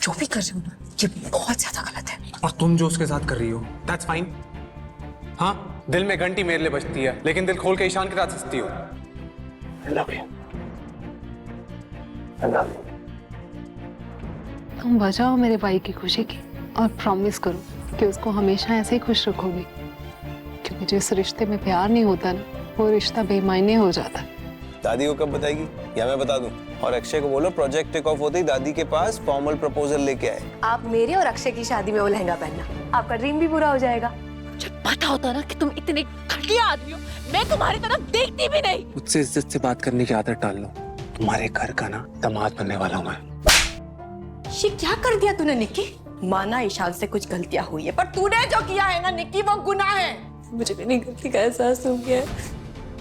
जो भी कर रही हो ना, ये बहुत ज्यादा गलत है। और तुम जो उसके साथ कर रही हो, दैट्स फाइन। हाँ, दिल में घंटी मेरे लिए बजती है, लेकिन दिल खोल के ईशान के साथ हंसती हो। I love you. I love you. तुम बचाओ मेरे भाई की खुशी की और प्रॉमिस करो कि उसको हमेशा ऐसे ही खुश रखोगे, क्योंकि जिस रिश्ते में प्यार नहीं होता ना, वो रिश्ता बेमायने हो जाता है। दादी को कब बताएगी या मैं बता दूं? और अक्षय को बोलो प्रोजेक्ट टेक ऑफ होते ही दादी के पास फॉर्मल प्रपोजल लेके आए। आप मेरे और अक्षय की शादी में वो लहंगा पहनना, आपका ड्रीम भी पूरा हो जाएगा। जब पता होता ना कि तुम इतने घटिया आदमी हो, मैं तुम्हारी तरफ देखती भी नहीं। मुझसे इज्जत से बात करने की आदत डाल लो। तुम्हारे घर का ना दामाद बनने वाला हूँ मैं। ये क्या कर दिया तूने निक्की? माना ईशान से कुछ गलतियां हुई है, पर तूने जो किया है ना निक्की, वो गुनाह है। मुझे मेरी गलती का एहसास हो गया है।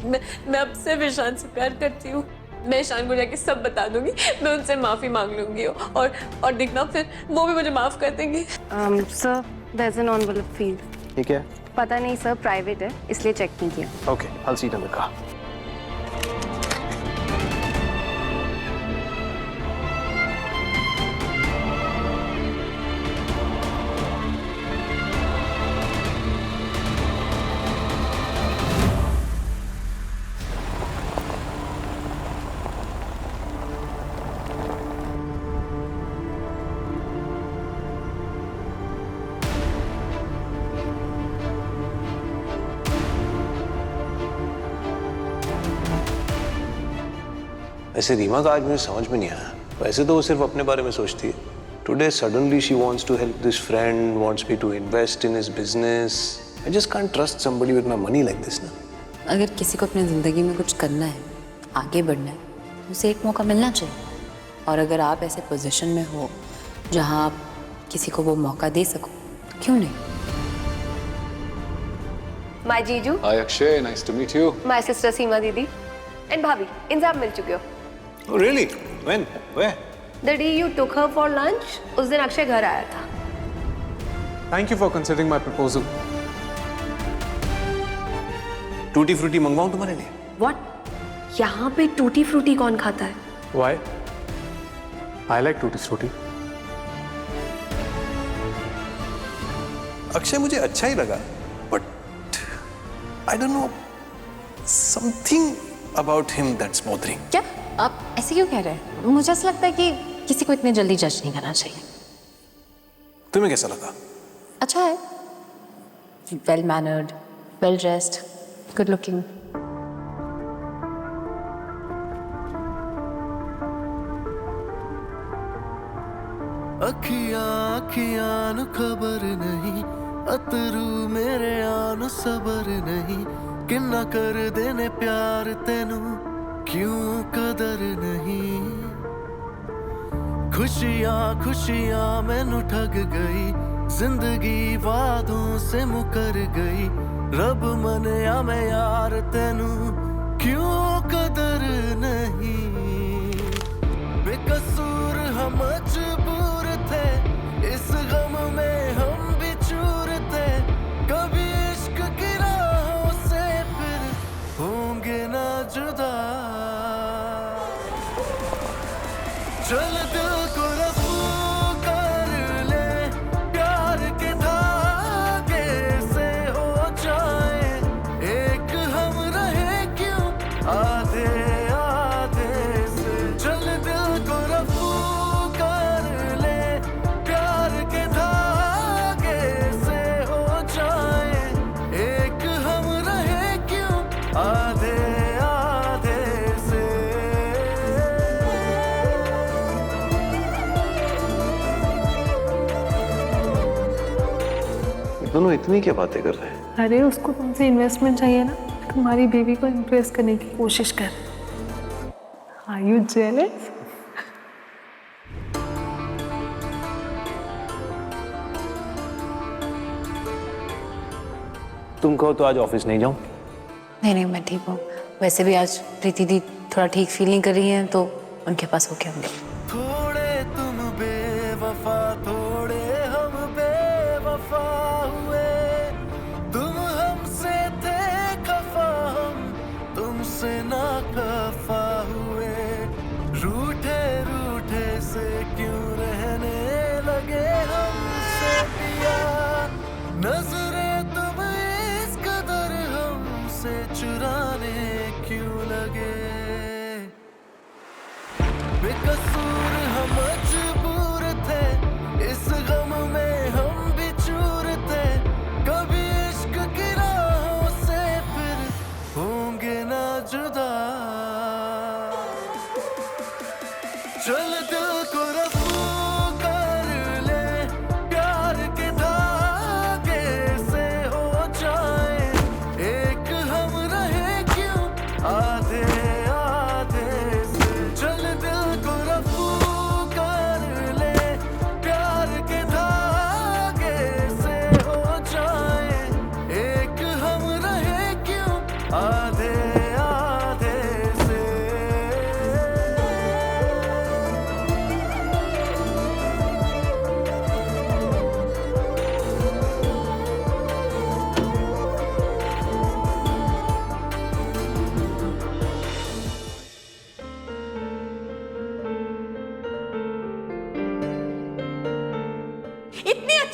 मैं अब से ईशान से प्यार करती हूँ। मैं ईशान को जाके सब बता दूंगी, मैं उनसे माफी मांग लूंगी और देखना फिर वो भी मुझे माफ कर देंगे। Sir, there is an envelope field. ठीक है, पता नहीं सर, प्राइवेट है इसलिए चेक नहीं किया। Okay, I'll see you in the car. वैसे रीमा का आज मुझे समझ में नहीं आया। वैसे तो वो सिर्फ अपने बारे में सोचती है। Today suddenly she wants to help this friend, wants me to invest in his business. I just can't trust somebody with my money like this ना। अगर किसी को अपनी ज़िंदगी में कुछ करना है, आगे बढ़ना है, तो उसे एक मौका मिलना चाहिए। और अगर आप ऐसे पोजीशन में हो जहां आप किसी को वो मौका दे सको, तो क्यों नहीं? माय जीजू, hi Akshay, nice to meet you. My sister Seema दीदी एंड भाभी, इनसे आप मिल चुके हो। Oh really? When? Where? The day you took her for lunch, उस दिन अक्षय घर आया था। Thank you for considering my proposal. Tutti frutti मंगवाऊं तुम्हारे लिए? What? यहाँ पे टूटी फ्रूटी कौन खाता है? Why? I like tutti frutti. Akshay मुझे अच्छा ही लगा, but I don't know, something about him that's bothering. क्या आप ऐसे क्यों कह रहे हैं? मुझे ऐसा लगता है कि किसी को इतने जल्दी जज नहीं करना चाहिए। तुम्हें कैसा लगा? अच्छा है, well mannered, well dressed, good looking. अखियां अखियां नु खबर नहीं, अतरू मेरे आनु सबर नहीं, किन्ना कर देने प्यार तेनू, क्यों कदर नहीं। खुशियां खुशियां मैनू ठग गई, जिंदगी वादों से मुकर गई, रब मनिया मैं यार तेनू, क्यों कदर नहीं। बेकसूर हम मजबूर थे, इस गम में हम भी चूर थे, कभी इश्क की राहों से फिर होंगे ना जुदा। चल दिल को रफू कर ले, प्यार के धागे से हो जाए एक, हम रहे क्यों आधे आधे से। चल दिल को रफू कर ले, प्यार के धागे से हो जाए एक, हम रहे क्यों आधे आधे से। दोनों इतनी क्या बातें कर रहे हैं? अरे उसको तुमसे इन्वेस्टमेंट चाहिए ना, तुम्हारी बेबी को इम्प्रेस करने की कोशिश कर। Are you jealous? तुम कहो तो आज ऑफिस नहीं जाऊं? नहीं नहीं, मैं ठीक हूँ। वैसे भी आज प्रीति दी थोड़ा ठीक फील नहीं कर रही है, तो उनके पास होके होंगे। थोड़े तुम बेवफा, थोड़े हम बेवफा हुए, तुम हमसे थे खफा, हम तुमसे ना खफा हुए। रूठे रूठे से क्यों रहने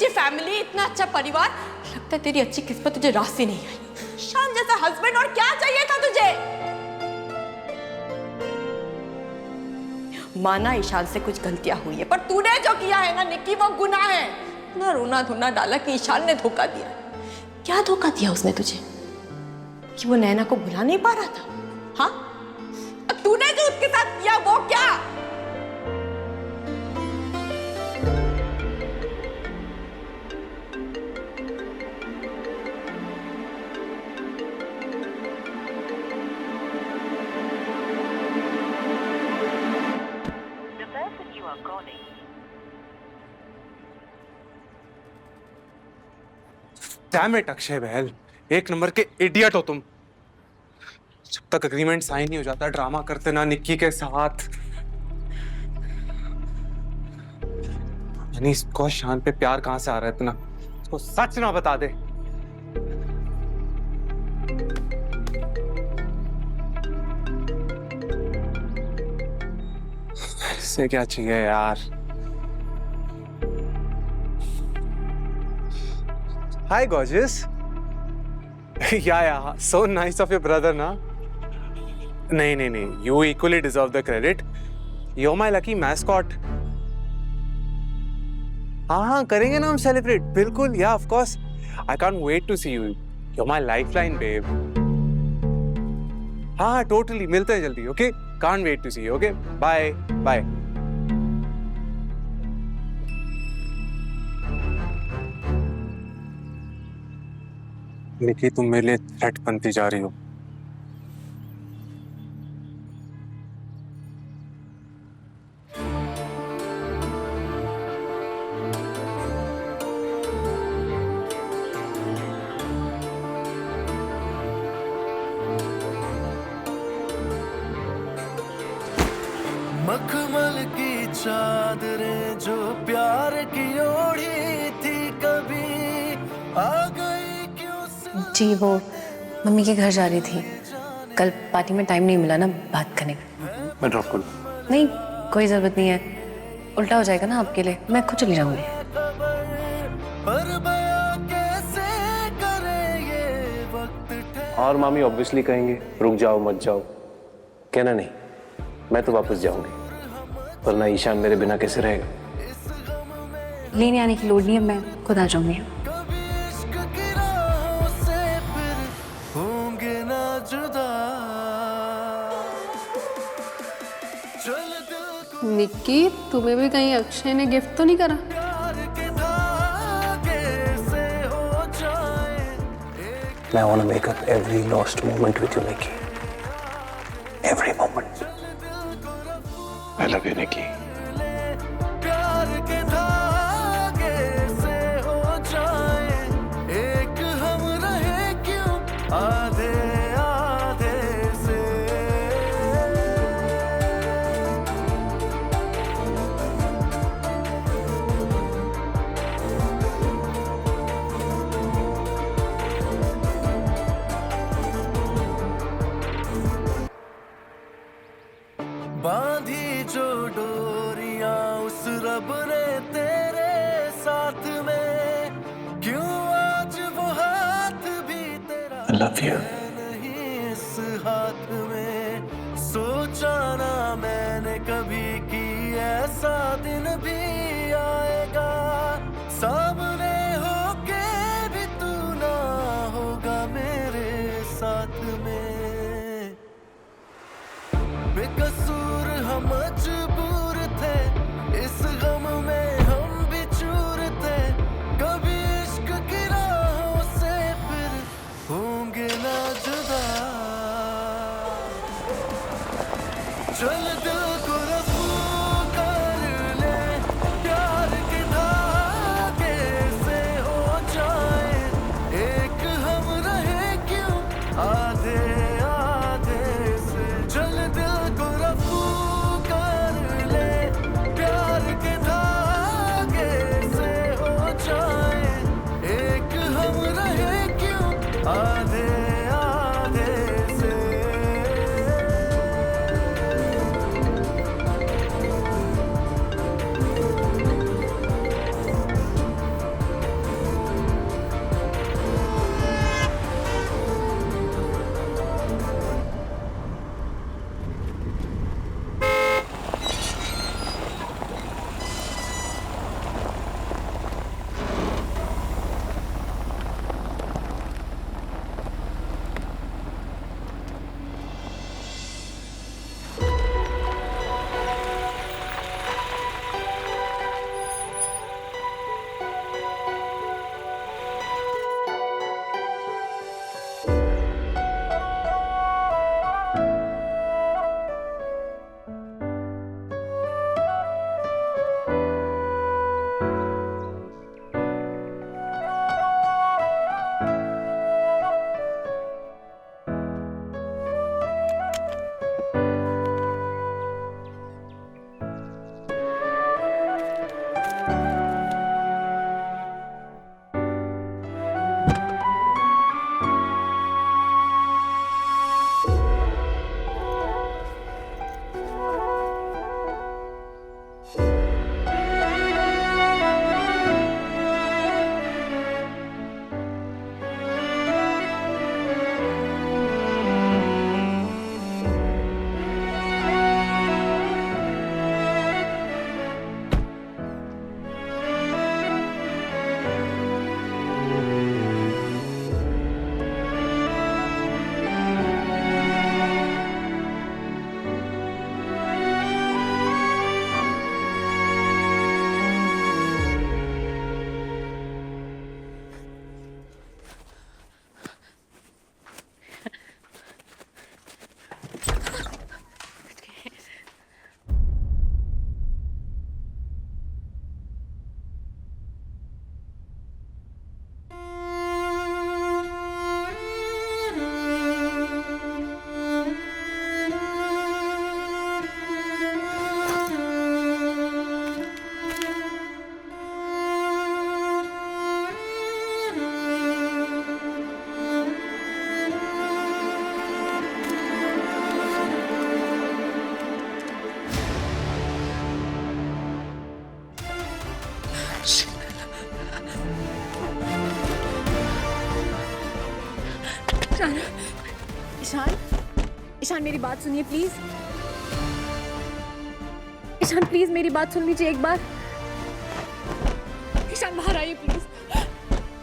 अच्छी फैमिली, इतना अच्छा परिवार। लगता है तेरी अच्छी किस्मत तुझे रास्ते नहीं आई। ईशान जैसा हस्बैंड और क्या चाहिए था तुझे? माना ईशान से कुछ गलतियां हुई है, पर तूने जो किया है ना निक्की, वो गुनाह है। ना रोना धोना डाला कि ईशान ने धोखा दिया। क्या धोखा दिया उसने तुझे कि वो नैना को भुला नहीं पा रहा था? हाँ, तूने जो उसके साथ किया वो क्या? डैम इट अक्षय बहल, एक नंबर के इडियट हो तुम। जब तक एग्रीमेंट साइन नहीं हो जाता ड्रामा करते ना निक्की के साथ। यानी इसको शान पे प्यार कहां से आ रहा है इतना? इसको सच ना बता दे। इससे क्या चाहिए यार? Hi, gorgeous. Yeah. So nice of your brother, na? नहीं. You equally deserve the credit. You're my lucky mascot. हाँ, करेंगे ना हम celebrate. बिल्कुल, yeah, of course. I can't wait to see you. You're my lifeline, babe. हाँ, totally. मिलते हैं जल्दी, okay? Can't wait to see you, okay? Bye. निकी, तुम मेरे लिए थ्रेट बनती जा रही हो। मखमल की चादरें जो प्यार की ओढ़ी थी, कभी आ गई। जी वो मम्मी के घर जा रही थी। कल पार्टी में टाइम नहीं मिला ना बात करने का। मैं ड्रॉप करूं? नहीं, कोई जरूरत नहीं है। उल्टा हो जाएगा ना आपके लिए, मैं खुद चली जाऊंगी। और मामी ऑब्वियसली कहेंगे रुक जाओ मत जाओ। कहना नहीं, मैं तो वापस जाऊंगी, वरना ईशान मेरे बिना कैसे रहेगा? लेने आने की लोड़ नहीं है, मैं खुद आ जाऊंगी। निक्की, तुम्हें भी कहीं अक्षय ने गिफ्ट तो नहीं करा? I want to make up every lost moment with you, Nikki. Every moment. I love you, Nikki. बांधी जो डोरियां उस रब ने तेरे साथ में, क्यों आज वो हाथ भी तेरा I love you. नहीं इस हाथ में। सोचा ना मैंने कभी कि ऐसा दिन भी आएगा, सामने होके भी तू ना होगा मेरे साथ में। बेकसूर हम मजबूर थे, इस गम में हम भी चूर थे। कभी इश्क की राहों से फिर होंगे ना जुदा। चल दिल को रफू कर ले, ईशान, ईशान मेरी बात सुनिए प्लीज। ईशान प्लीज मेरी बात सुन लीजिए एक बार। ईशान बाहर आइए प्लीज।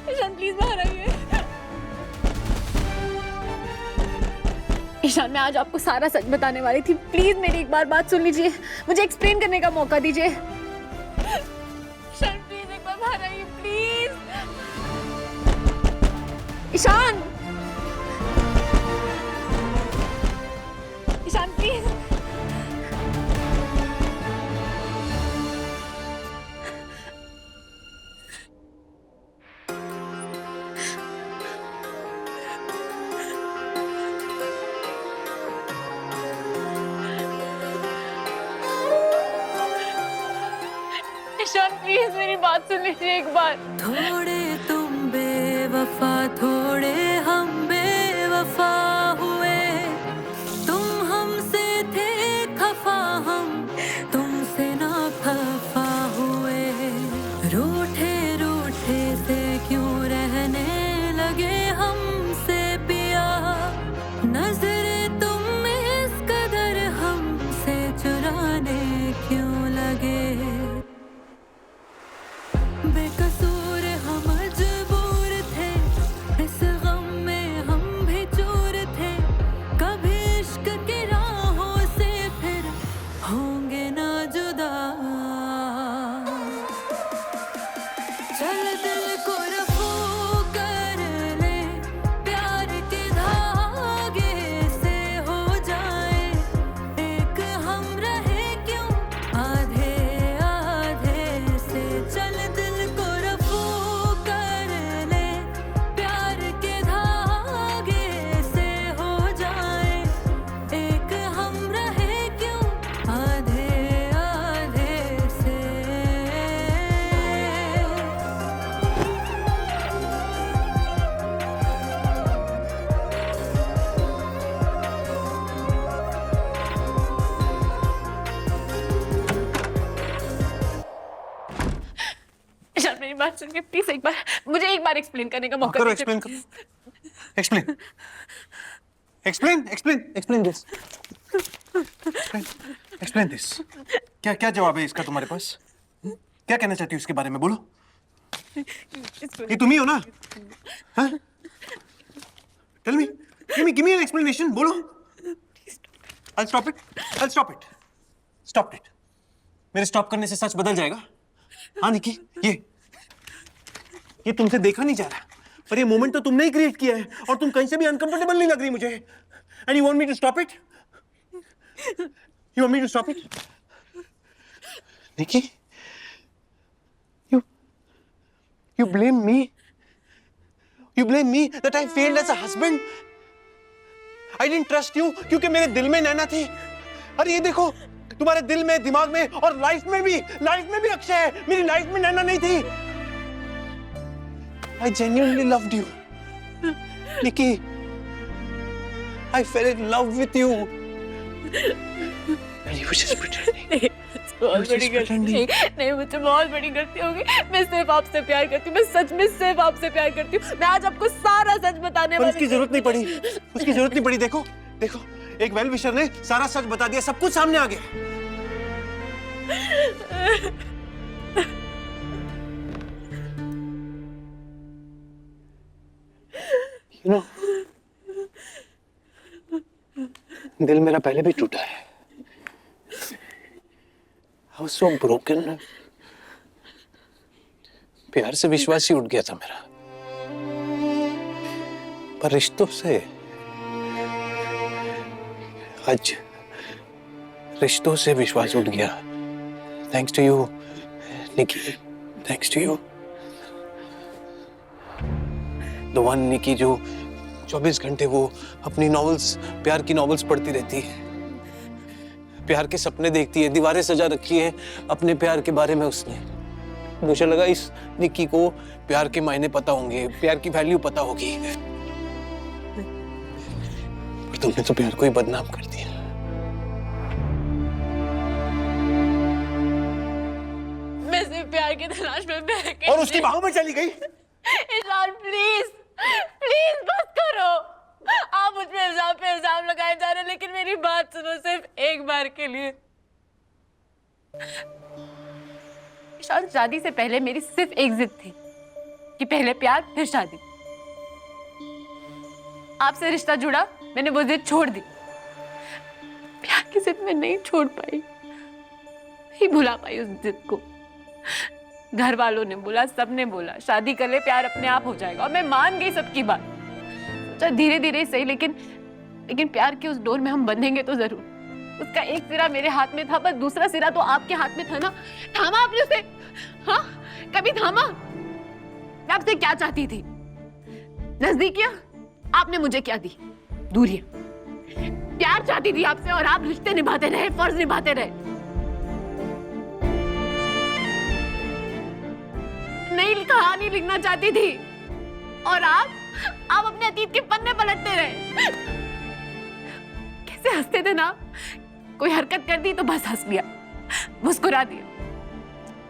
ईशान प्लीज बाहर आइए। ईशान मैं आज आपको सारा सच बताने वाली थी, प्लीज मेरी एक बार बात सुन लीजिए, मुझे एक्सप्लेन करने का मौका दीजिए। ईशान प्लीज एक बार बाहर आइए please. Ishaan, Ishaan please. Ishaan please मेरी बात सुन लीजिए एक बार। थोड़े तुम बेवफा थोड़े हम बेवफा हुए, तुम हमसे थे खफा हम तुमसे ना खफा हुए, रूठे रूठे से क्यों रहने लगे हमसे पिया, नजरे तुम इस कदर हमसे चुराने क्यों लगे, बेकसूर हम मजबूर थे, इस गम में हम भी चूर थे, कभी इश्क की राहों से फिर होंगे ना जुदा, चल दिल को रफू कर ले, प्यार के धागे से हो जाए एक, हम रहे क्यों आधे आधे से, चल दिल को रफू कर ले, प्यार के धागे से हो जाए एक, हम रहे क्यों आधे आधे से। ईशान मेरी बात सुन के प्लीज एक बार, मुझे एक बार एक्सप्लेन करने का मौका करो, दीजिए। एक्सप्लेन करो, explain explain explain explain this, explain this. क्या क्या जवाब है इसका तुम्हारे पास? क्या कहना चाहती हो इसके बारे में, बोलो। ये तुम ही हो ना? हाँ? Tell me, give me an explanation, बोलो। I'll stop it. I'll stop it. Stop it. मेरे स्टॉप करने से सच बदल जाएगा? हाँ निकी, ये तुमसे देखा नहीं जा रहा, पर ये मोमेंट तो तुमने ही क्रिएट किया है, और तुम कहीं से भी अनकंफर्टेबल नहीं लग रही मुझे। And you want me to stop it? You want me to stop it? Nikki, you blame me. You blame me that I failed as a husband. I didn't trust you क्योंकि मेरे दिल में नैना थी। अरे ये देखो, तुम्हारे दिल में, दिमाग में और लाइफ में भी अक्षय है। मेरी लाइफ में नैना नहीं थी। I genuinely loved you, Nikki. I fell in love with you. And you were just pretending. बहुत बड़ी गलती नहीं, मुझे बहुत बड़ी गलती होगी। मैं सिर्फ आपसे प्यार करती हूँ, मैं सच में सिर्फ आपसे प्यार करती हूँ। मैं आज आपको सारा सच बताने वाली। उसकी जरूरत नहीं पड़ी, उसकी जरूरत नहीं पड़ी। देखो देखो, एक वेल विशर ने सारा सच बता दिया, सब कुछ सामने आ गया। You know, दिल मेरा पहले भी टूटा है। I was so broken. प्यार से विश्वास ही उठ गया था मेरा, पर रिश्तों से, आज रिश्तों से विश्वास उठ गया। Thanks to you Nikki, thanks to you. The one Nikki जो 24 घंटे वो अपनी नॉवेल्स, प्यार की नॉवेल्स पढ़ती रहती है, प्यार के सपने देखती है, दीवारें सजा रखी है अपने प्यार के बारे में उसने। मुझे लगा इस निक्की को प्यार के मायने पता होंगे, प्यार की वैल्यू पता होगी, पर तुमने तो प्यार को ही बदनाम कर दिया। मैं सिर्फ प्यार की तलाश में बहके और उसकी बाहों में चली गई। ईशान प्लीज प्लीज बस करो। आप मुझ पे इल्जाम लगाए जा रहे हैं, लेकिन मेरी बात सुनो सिर्फ एक बार के लिए। ईशान, शादी से पहले मेरी सिर्फ एक जिद थी कि पहले प्यार फिर शादी। आपसे रिश्ता जुड़ा, मैंने वो जिद छोड़ दी। प्यार की जिद मैं नहीं छोड़ पाई, नहीं भुला पाई उस जिद को। घर वालों ने बोला, सबने बोला शादी कर ले, प्यार अपने आप हो जाएगा, और मैं मान गई सबकी बात। सोचा धीरे धीरे सही, लेकिन प्यार के उस डोर में हम बंधेंगे तो जरूर। उसका एक सिरा मेरे हाथ में था, बस दूसरा सिरा तो आपके हाथ में था ना। थामा आपने उसे? हाँ, कभी थामा? मैं आपसे क्या चाहती थी? नजदीकियां? आपने मुझे क्या दी? दूरियां। प्यार चाहती थी आपसे, और आप रिश्ते निभाते रहे, फर्ज निभाते रहे। नई कहानी लिखना चाहती थी, और आप अपने अतीत के पन्ने पलटते रहे। कैसे हंसते थे ना, कोई हरकत कर दी तो बस हंस लिया, मुस्कुरा दिया।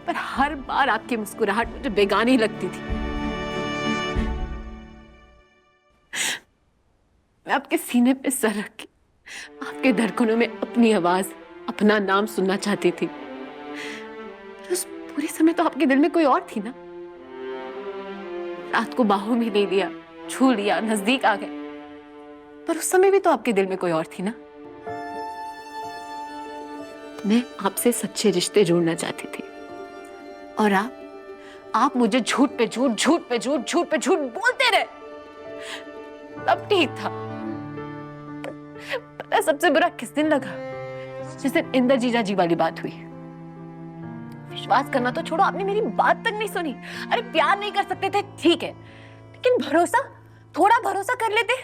पर हर बार आपकी मुस्कुराहट मुझे बेगानी लगती थी। मैं आपके सीने पे सर रख के आपके धड़कनों में अपनी आवाज, अपना नाम सुनना चाहती थी। उस पूरे समय तो आपके दिल में कोई और थी ना। रात को बाहों में ले लिया, छू लिया, नजदीक आ गए, पर उस समय भी तो आपके दिल में कोई और थी ना। मैं आपसे सच्चे रिश्ते जोड़ना चाहती थी, और आप मुझे झूठ पे झूठ, झूठ पे झूठ, झूठ पे झूठ बोलते रहे। तब ठीक था। पता सबसे बुरा किस दिन लगा? जिस दिन इंदर जीजा जी वाली बात हुई। विश्वास करना तो छोड़ो, आपने मेरी बात तक नहीं सुनी। अरे प्यार नहीं कर सकते थे ठीक है, लेकिन भरोसा, थोड़ा भरोसा कर लेते।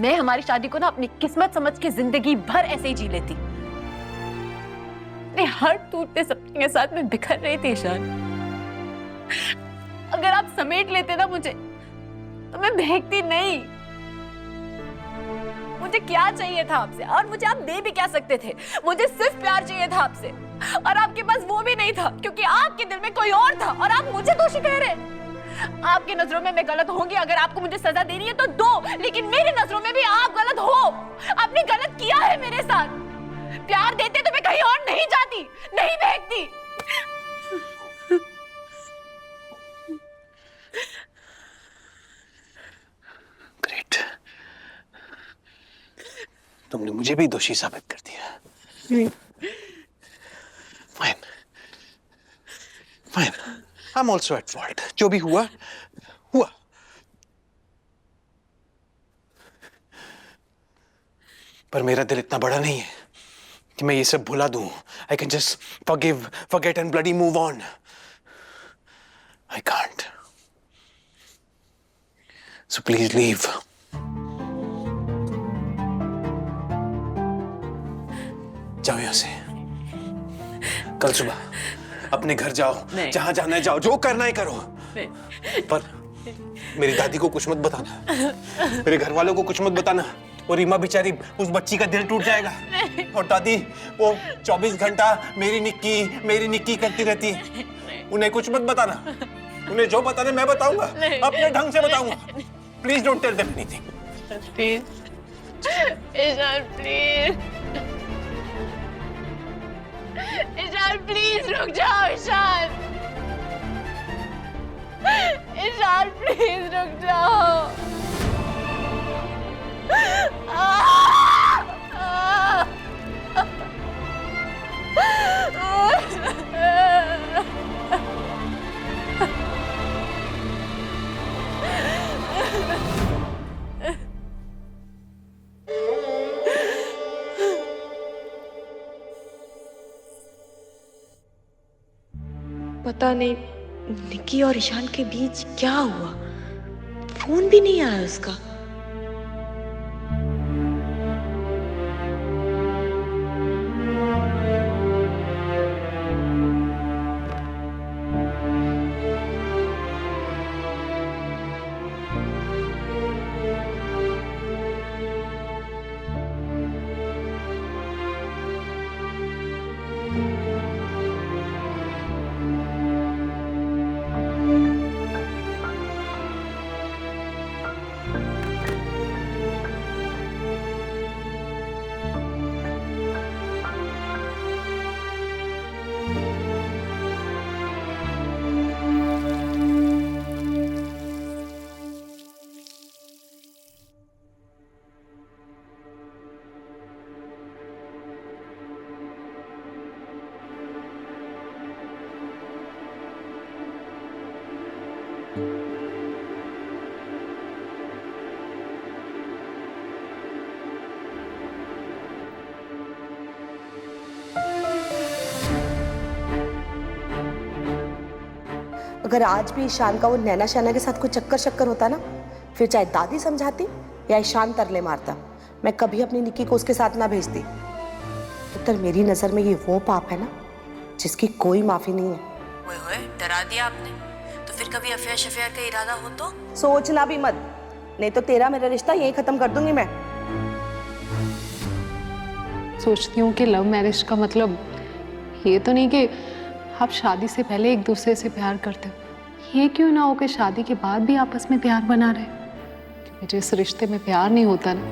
मैं हमारी शादी को ना अपनी किस्मत समझ के जिंदगी भर ऐसे ही जी लेती। हर टूटते सपने के साथ मैं बिखर रही थी ईशान। अगर आप समेट लेते ना मुझे, तो मैं बहकती नहीं। मुझे क्या चाहिए था आपसे, और मुझे आप दे भी क्या सकते थे? मुझे सिर्फ प्यार चाहिए था आपसे, और आपके पास वो भी नहीं था, क्योंकि आपके दिल में कोई और था, और आप मुझे दोषी कह रहे। आपकी नजरों में मैं गलत होंगी, अगर आपको मुझे सजा देनी है तो दो, लेकिन मेरी नजरों में भी आप गलत हो। आपने गलत किया है मेरे साथ। प्यार देते तो मैं कहीं और नहीं जाती, नहीं बहकती। ग्रेट, तुमने मुझे भी दोषी साबित कर दिया। Fine, fine, I am also at fault. जो भी हुआ हुआ। पर मेरा दिल इतना बड़ा नहीं है कि मैं ये सब भुला दूं। I can just forget and bloody move on. I can't. So please leave. जाओ यहाँ से। कल सुबह अपने घर जाओ, जहां जाना है जाओ, जो करना है करो। पर मेरी दादी को कुछ मत बताना, मेरे घर वालों को कुछ मत बताना। और रीमा बेचारी, उस बच्ची का दिल टूट जाएगा। और दादी वो 24 घंटा मेरी निक्की करती रहती है। उन्हें कुछ मत बताना। उन्हें जो बताना मैं बताऊंगा, अपने ढंग से बताऊंगा। Please don't tell them anything. Please Ishaan, please Ishaan, please रुक जाओ ईशान। ईशान प्लीज रुक जाओ। पता नहीं निक्की और ईशान के बीच क्या हुआ, फोन भी नहीं आया उसका। अगर आज भी ईशान का वो नैना शैना के साथ कोई चक्कर शक्कर होता ना, फिर चाहे दादी समझाती या ईशान तरले मारता, मैं कभी अपनी निक्की को उसके साथ ना भेजती। उत्तर मेरी नजर में ये वो पाप है ना जिसकी कोई माफी नहीं है। ओए होए, डरा दिया आपने। तो फिर कभी अफेयर शफेयर का इरादा हो तो? सोचना भी मत, नहीं तो तेरा मेरा रिश्ता यही खत्म कर दूंगी मैं। सोचती हूँ कि लव मैरिज का मतलब ये तो नहीं कि आप शादी से पहले एक दूसरे से प्यार करते हो। ये क्यों ना हो कि शादी के बाद भी आपस में प्यार बना रहे, क्योंकि जिस रिश्ते में प्यार नहीं होता ना,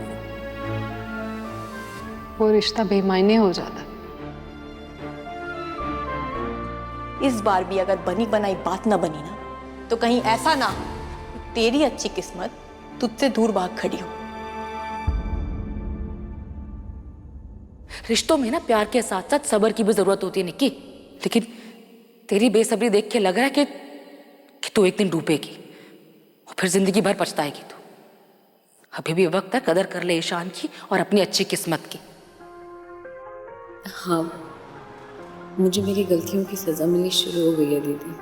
वो रिश्ता बेमायने हो जाता। इस बार भी अगर बनी बनाई बात ना बनी ना, तो कहीं ऐसा ना हो तेरी अच्छी किस्मत तुझसे दूर भाग खड़ी हो। रिश्तों में ना प्यार के साथ साथ सब्र की भी जरूरत होती है निक्की, लेकिन तेरी बेसब्री देख के लग रहा है कि तू एक दिन डूबेगी और फिर जिंदगी भर पछताएगी तू। अभी भी वक्त है, कदर कर ले ईशान की और अपनी अच्छी किस्मत की। हाँ, मुझे मेरी गलतियों की सजा मिलनी शुरू हो गई है दीदी।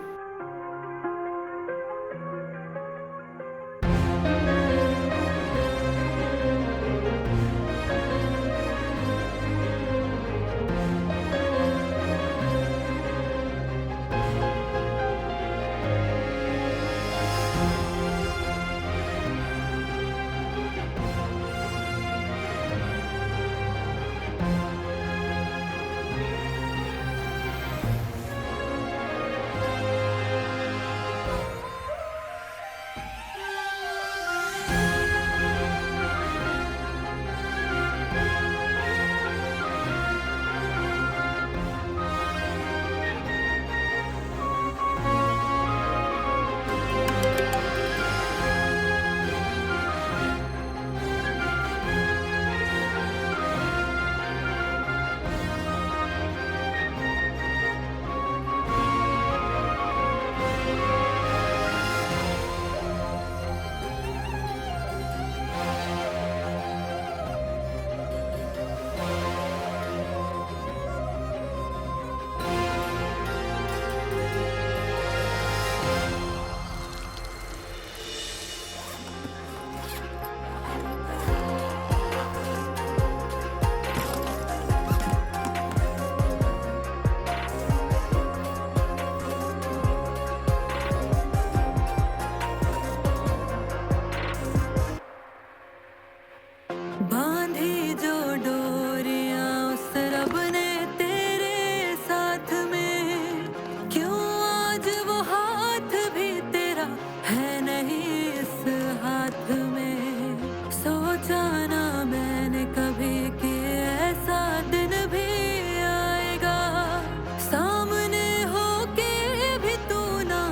बांधी जो डोरियां उस रब ने तेरे साथ में, क्यों आज वो हाथ भी तेरा है नहीं इस हाथ में। सोचा ना मैंने कभी कि ऐसा दिन भी आएगा, सामने होके भी तू ना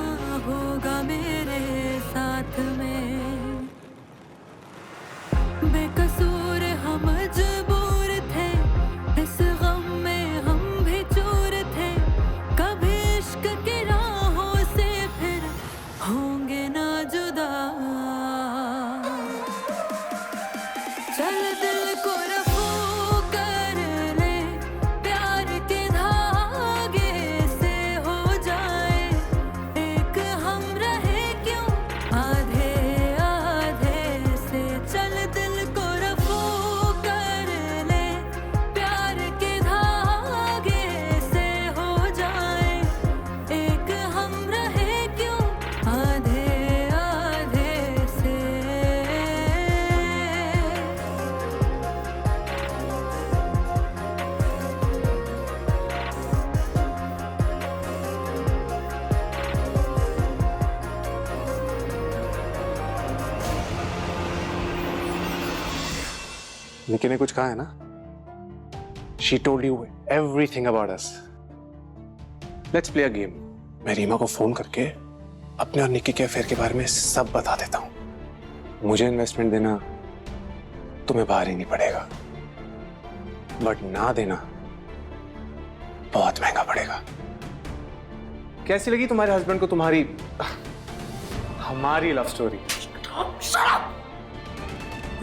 होगा मेरे साथ में। बेकसूर हम मजबूर थे, इस गम में हम भी चूर थे। कभी इश्क की राहों से फिर होंगे ना जुदा। चल दिल को रफू कर ले, प्यार के धागे से हो जाए एक। हम रहे क्यों आधे आधे से। चल दिल को रफू कर ले, प्यार के धागे से हो जाए एक। हम रहे क्यों आधे आधे से। निकी ने कुछ कहा है ना? She told you everything about us. Let's play a game. मैं रीमा को फोन करके अपने और निकी के अफेयर के बारे में सब बता देता हूँ। मुझे इन्वेस्टमेंट देना तुम्हें बाहर ही नहीं पड़ेगा, बट ना देना बहुत महंगा पड़ेगा। कैसी लगी तुम्हारे हस्बैंड को तुम्हारी हमारी लव स्टोरी।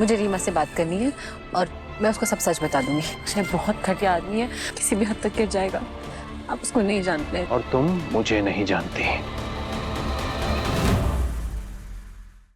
मुझे रीमा से बात करनी है और मैं उसको सब सच बता दूंगी। उसने बहुत घटिया आदमी है, किसी भी हद तक गिर जाएगा। आप उसको नहीं जानते। और तुम मुझे नहीं जानती।